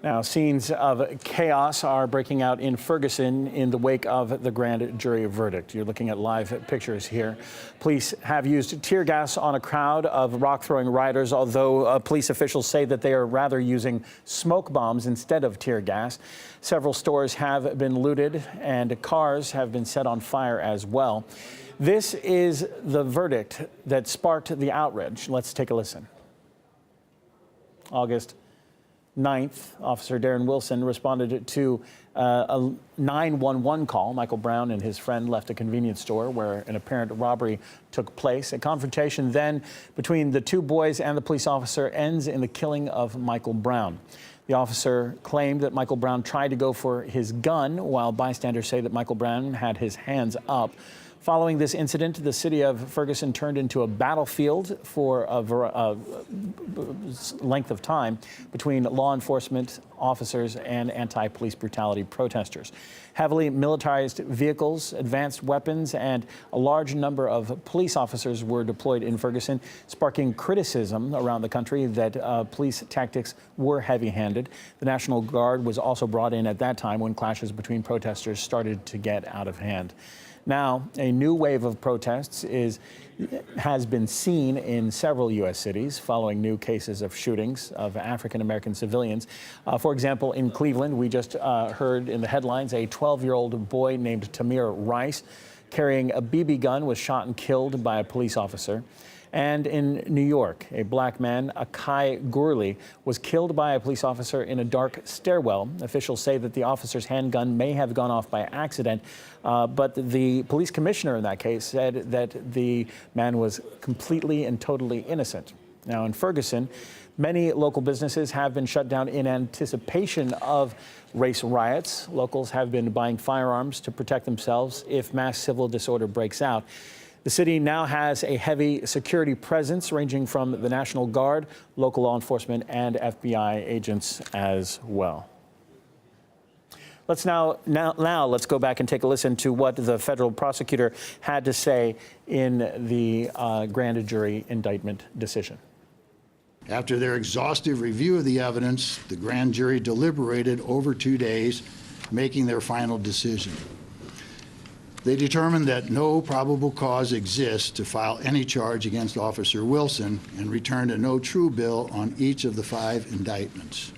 Now, scenes of chaos are breaking out in Ferguson in the wake of the grand jury verdict. You're looking at live pictures here. Police have used tear gas on a crowd of rock-throwing rioters, although police officials say that they are rather using smoke bombs instead of tear gas. Several stores have been looted and cars have been set on fire as well. This is the verdict that sparked the outrage. Let's take a listen. August 9th, Officer Darren Wilson responded to a 911 call. Michael Brown and his friend left a convenience store where an apparent robbery took place. A confrontation then between the two boys and the police officer ends in the killing of Michael Brown. The officer claimed that Michael Brown tried to go for his gun, while bystanders say that Michael Brown had his hands up. Following this incident, the city of Ferguson turned into a battlefield for a length of time between law enforcement officers and anti-police brutality protesters. Heavily militarized vehicles, advanced weapons, and a large number of police officers were deployed in Ferguson, sparking criticism around the country that police tactics were heavy-handed. The National Guard was also brought in at that time when clashes between protesters started to get out of hand. Now, a new wave of protests has been seen in several U.S. cities following new cases of shootings of African-American civilians. For example, in Cleveland, we just heard in the headlines a 12-year-old boy named Tamir Rice carrying a BB gun was shot and killed by a police officer. And in New York, a black man, Akai Gurley, was killed by a police officer in a dark stairwell. Officials say that the officer's handgun may have gone off by accident, but the police commissioner in that case said that the man was completely and totally innocent. Now, in Ferguson, many local businesses have been shut down in anticipation of race riots. Locals have been buying firearms to protect themselves if mass civil disorder breaks out. The city now has a heavy security presence ranging from the National Guard, local law enforcement, and FBI agents as well. Let's now let's go back and take a listen to what the federal prosecutor had to say in the grand jury indictment decision. After their exhaustive review of the evidence, the grand jury deliberated over 2 days, making their final decision. They determined that no probable cause exists to file any charge against Officer Wilson and returned a no true bill on each of the 5 indictments.